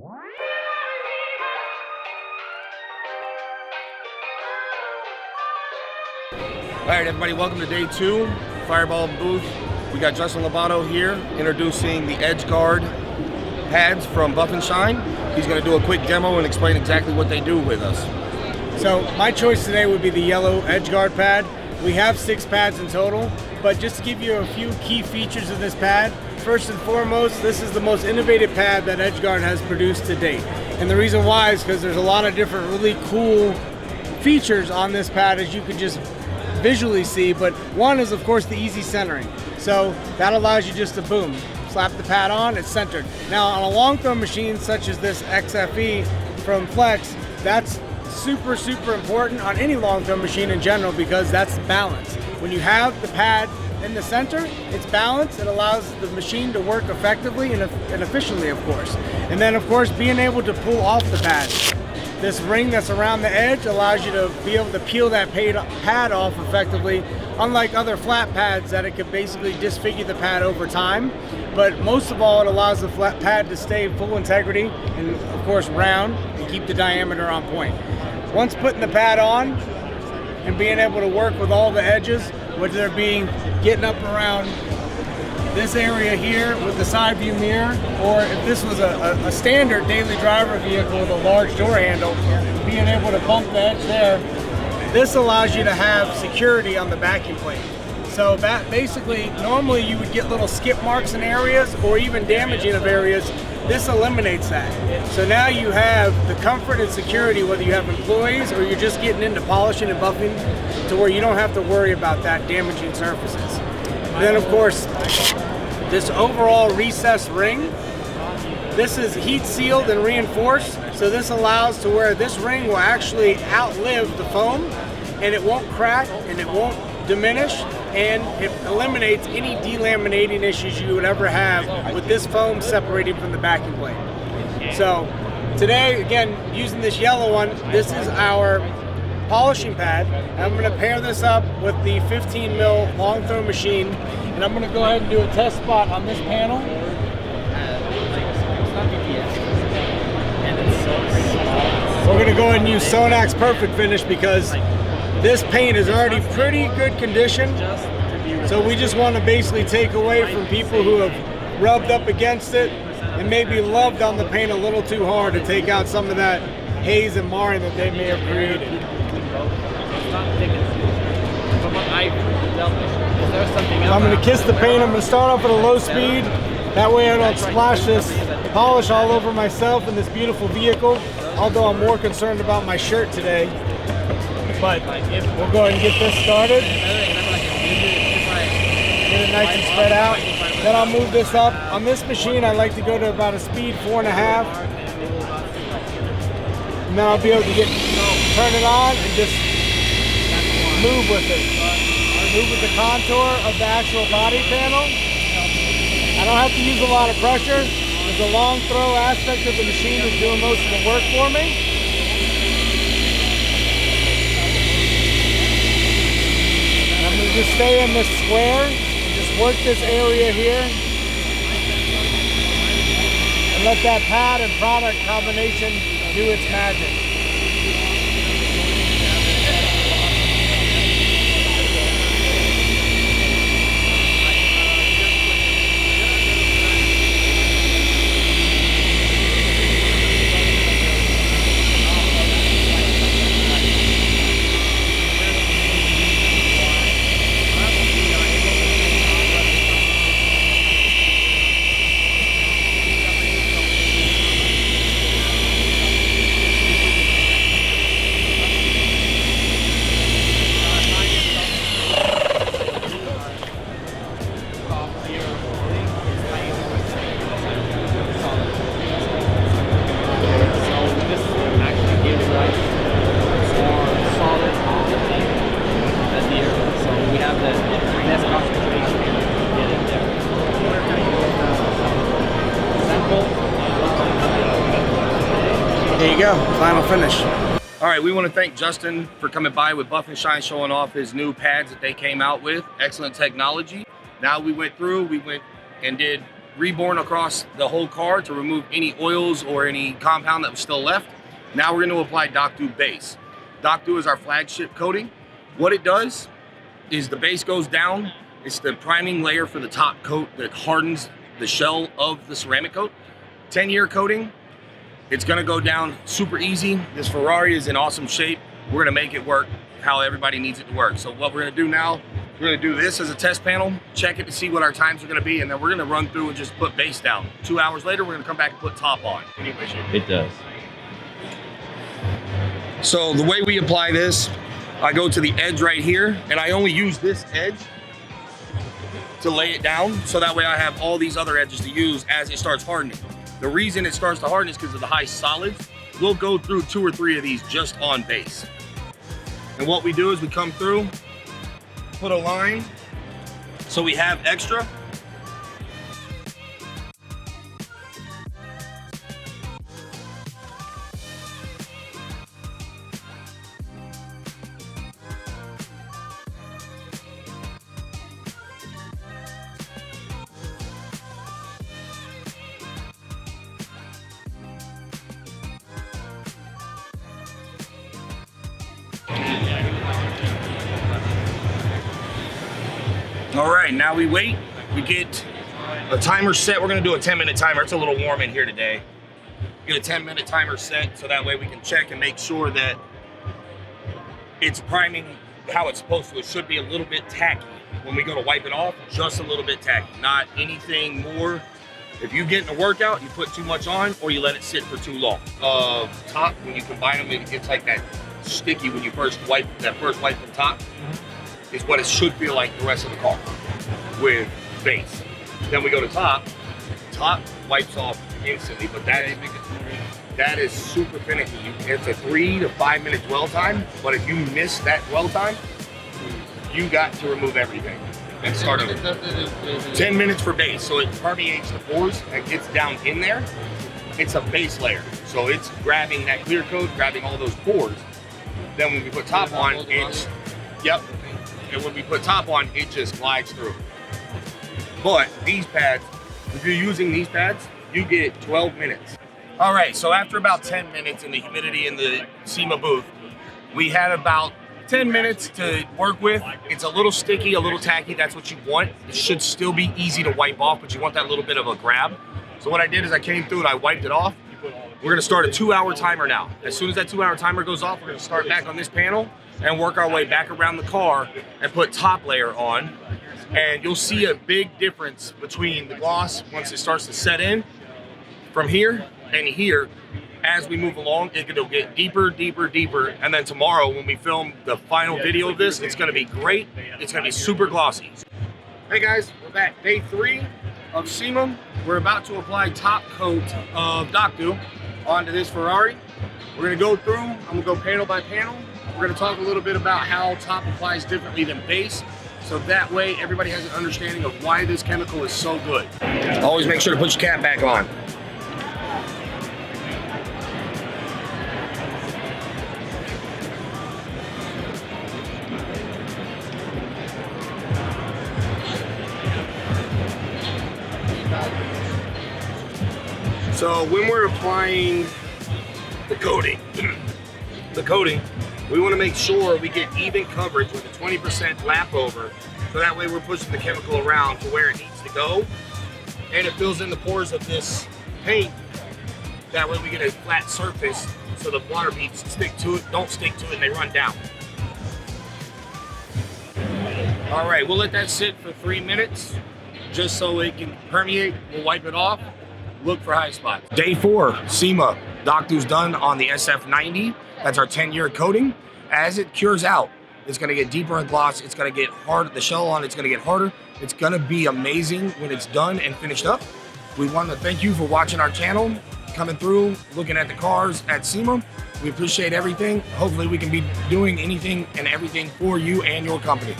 All right, everybody, welcome to day 2, Fireball booth. We got Justin Lobato here introducing the Edge Guard pads from Buff and Shine. He's going to do a quick demo and explain exactly what they do with us. So my choice today would be the yellow Edge Guard pad. We have 6 pads in total, but just to give you a few key features of this pad, first and foremost, this is the most innovative pad that Edge Guard has produced to date. And the reason why is because there's a lot of different really cool features on this pad, as you can just visually see, but one is of course the easy centering. So that allows you just to boom, slap the pad on, it's centered. Now on a long throw machine such as this XFE from Flex, that's super important on any long throw machine in general, because that's balance. When you have the pad in the center, it's balanced. It allows the machine to work effectively and efficiently, of course. And then of course being able to pull off the pad. This ring that's around the edge allows you to be able to peel that pad off effectively, unlike other flat pads that it could basically disfigure the pad over time. But most of all, it allows the flat pad to stay full integrity and of course round and keep the diameter on point. Once putting the pad on and being able to work with all the edges, whether they're getting up around this area here with the side view mirror, or if this was a standard daily driver vehicle with a large door handle, being able to bump the edge there, this allows you to have security on the backing plate. So that basically, normally you would get little skip marks in areas or even damaging of areas. This eliminates that. So now you have the comfort and security, whether you have employees or you're just getting into polishing and buffing, to where you don't have to worry about that damaging surfaces. And then of course, this overall recessed ring, this is heat sealed and reinforced, so this allows to where this ring will actually outlive the foam, and it won't crack and it won't diminish, and it eliminates any delaminating issues you would ever have with this foam separating from the backing plate. So today, again, using this yellow one, this is our polishing pad. I'm going to pair this up with the 15 mil long throw machine, and I'm going to go ahead and do a test spot on this panel. We're going to go ahead and use Sonak's Perfect Finish because this paint is already pretty good condition. So we just want to basically take away from people who have rubbed up against it and maybe loved on the paint a little too hard to take out some of that haze and marring that they may have created. I'm going to kiss the paint. I'm going to start off at a low speed. That way I don't splash this polish all over myself in this beautiful vehicle. Although I'm more concerned about my shirt today. But we'll go ahead and get this started. Get it nice and spread out. Then I'll move this up. On this machine I like to go to about a speed 4.5. And then I'll be able to turn it on and just move with it. Move with the contour of the actual body panel. I don't have to use a lot of pressure. The long throw aspect of the machine is doing most of the work for me. And I'm going to just stay in this square and just work this area here. And let that pad and product combination do its magic. There you go, final finish. All right, we want to thank Justin for coming by with Buff and Shine, showing off his new pads that they came out with. Excellent technology. Now we went and did reborn across the whole car to remove any oils or any compound that was still left. Now we're going to apply DokDo base. DokDo is our flagship coating. What it does is the base goes down. It's the priming layer for the top coat that hardens the shell of the ceramic coat. 10-year coating. It's going to go down super easy. This Ferrari is in awesome shape. We're going to make it work how everybody needs it to work. So what we're going to do now, we're going to do this as a test panel, check it to see what our times are going to be, and then we're going to run through and just put base down. 2 hours later, we're going to come back and put top on. It does. So the way we apply this, I go to the edge right here, and I only use this edge to lay it down, so that way I have all these other edges to use as it starts hardening. The reason it starts to harden is because of the high solids. We'll go through 2 or 3 of these just on base. And what we do is we come through, put a line, so we have extra. All right, now we wait. We get a timer set. We're gonna do a 10-minute timer. It's a little warm in here today. Get a 10-minute timer set so that way we can check and make sure that it's priming how it's supposed to. It should be a little bit tacky. When we go to wipe it off, just a little bit tacky, not anything more. If you get in a workout, you put too much on or you let it sit for too long. Top, when you combine them, it gets like that sticky when you first wipe from top. Is what it should feel like the rest of the car with base. Then we go to top wipes off instantly, but that is super finicky. It's a 3 to 5 minute dwell time, but if you miss that dwell time, you got to remove everything and start over. 10 minutes for base, so it permeates the pores and gets down in there. It's a base layer, so it's grabbing that clear coat, grabbing all those pores. Then when we put top on, it's, yep. And when we put top on, it just glides through. But these pads, if you're using these pads, you get 12 minutes. All right, so after about 10 minutes in the humidity in the SEMA booth, we had about 10 minutes to work with. It's a little sticky, a little tacky, that's what you want. It should still be easy to wipe off, but you want that little bit of a grab. So what I did is I came through and I wiped it off. We're gonna start a 2-hour timer now. As soon as that 2-hour timer goes off, we're gonna start back on this panel and work our way back around the car and put top layer on. And you'll see a big difference between the gloss once it starts to set in from here and here. As we move along, it'll get deeper, deeper, deeper. And then tomorrow when we film the final video of this, it's gonna be great. It's gonna be super glossy. Hey guys, we're back day 3 of SEMA. We're about to apply top coat of DokDo onto this Ferrari. We're gonna go through, I'm gonna go panel by panel. We're gonna talk a little bit about how top applies differently than base, so that way everybody has an understanding of why this chemical is so good. Always make sure to put your cap back on. So when we're applying the coating, we want to make sure we get even coverage with a 20% lap over, so that way we're pushing the chemical around to where it needs to go, and it fills in the pores of this paint. That way we get a flat surface, so the water beads don't stick to it, and they run down. All right, we'll let that sit for 3 minutes, just so it can permeate. We'll wipe it off. Look for high spots. Day 4, SEMA. DokDo's done on the SF90. That's our 10-year coating. As it cures out, it's gonna get deeper in gloss. It's gonna get harder. The shell on it's gonna get harder. It's gonna be amazing when it's done and finished up. We want to thank you for watching our channel, coming through, looking at the cars at SEMA. We appreciate everything. Hopefully we can be doing anything and everything for you and your company.